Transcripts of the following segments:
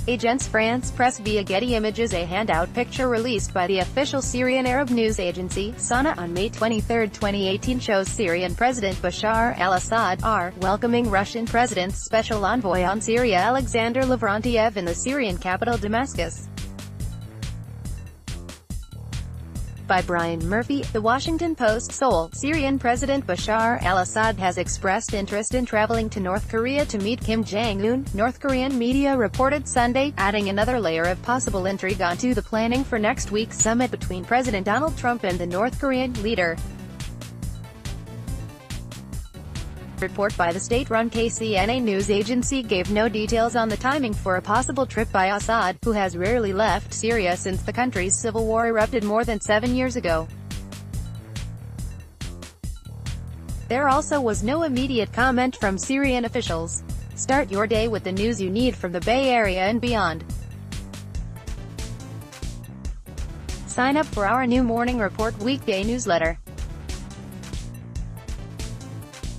Agence France Presse via Getty Images. A handout picture released by the official Syrian Arab news agency, SANA, on May 23, 2018 shows Syrian President Bashar al-Assad welcoming Russian President's Special Envoy on Syria Alexander Lavrentiev in the Syrian capital Damascus. By Brian Murphy, The Washington Post. Seoul, Syrian President Bashar al-Assad has expressed interest in traveling to North Korea to meet Kim Jong-un, North Korean media reported Sunday, adding another layer of possible intrigue onto the planning for next week's summit between President Donald Trump and the North Korean leader. Report by the state-run KCNA news agency gave no details on the timing for a possible trip by Assad, who has rarely left Syria since the country's civil war erupted more than 7 years ago. There also was no immediate comment from Syrian officials. Start your day with the news you need from the Bay Area and beyond. Sign up for our new Morning Report weekday newsletter.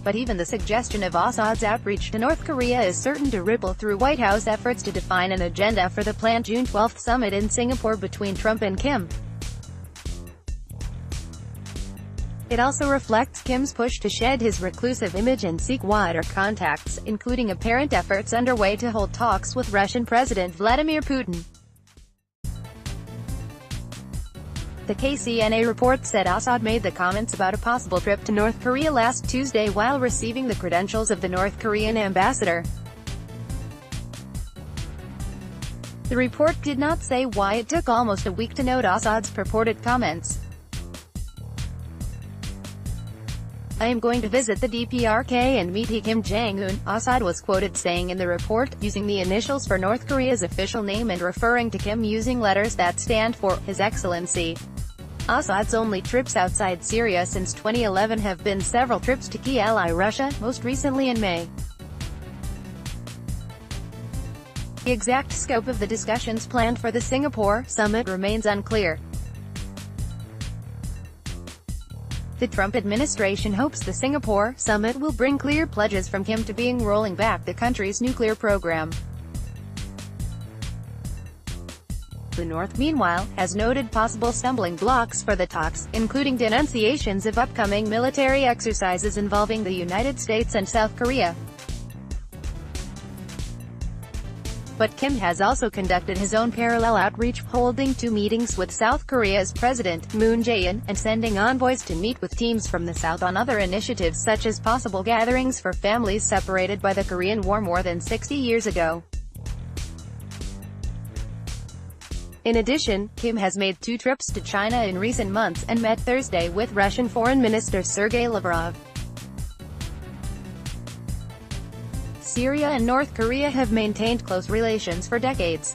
But even the suggestion of Assad's outreach to North Korea is certain to ripple through White House efforts to define an agenda for the planned June 12 summit in Singapore between Trump and Kim. It also reflects Kim's push to shed his reclusive image and seek wider contacts, including apparent efforts underway to hold talks with Russian President Vladimir Putin. The KCNA report said Assad made the comments about a possible trip to North Korea last Tuesday while receiving the credentials of the North Korean ambassador. The report did not say why it took almost a week to note Assad's purported comments. "I am going to visit the DPRK and meet Kim Jong-un," Assad was quoted saying in the report, using the initials for North Korea's official name and referring to Kim using letters that stand for His Excellency. Assad's only trips outside Syria since 2011 have been several trips to key ally Russia, most recently in May. The exact scope of the discussions planned for the Singapore summit remains unclear. The Trump administration hopes the Singapore summit will bring clear pledges from Kim to being rolling back the country's nuclear program. The North, meanwhile, has noted possible stumbling blocks for the talks, including denunciations of upcoming military exercises involving the United States and South Korea. But Kim has also conducted his own parallel outreach, holding 2 meetings with South Korea's President, Moon Jae-in, and sending envoys to meet with teams from the South on other initiatives such as possible gatherings for families separated by the Korean War more than 60 years ago. In addition, Kim has made 2 trips to China in recent months, and met Thursday with Russian Foreign Minister Sergei Lavrov. Syria and North Korea have maintained close relations for decades.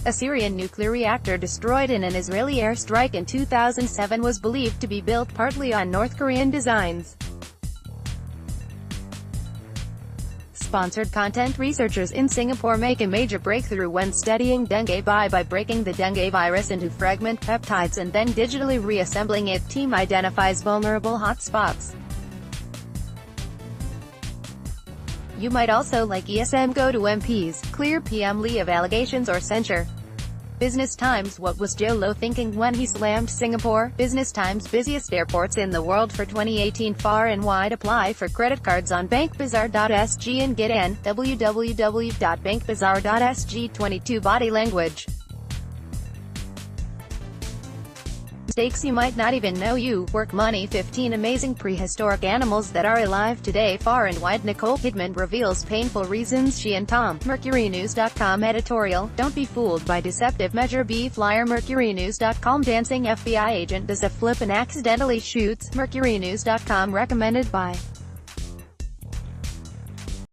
A Syrian nuclear reactor destroyed in an Israeli airstrike in 2007 was believed to be built partly on North Korean designs. Sponsored content. Researchers in Singapore make a major breakthrough when studying dengue by breaking the dengue virus into fragment peptides and then digitally reassembling it. Team identifies vulnerable hotspots. You might also like ESM. Go to MPs, clear PM Lee of allegations or censure. Business Times. What was Joe Low thinking when he slammed Singapore? Business Times. Busiest airports in the world for 2018. Far and wide. Apply for credit cards on bankbazaar.sg and get in. www.bankbazaar.sg. 22 Body language. Mistakes you might not even know you work. Money. 15 amazing prehistoric animals that are alive today. Far and wide. Nicole Kidman reveals painful reasons she and Tom. MercuryNews.com editorial. Don't be fooled by deceptive measure B flyer. MercuryNews.com. Dancing FBI agent does a flip and accidentally shoots. MercuryNews.com recommended by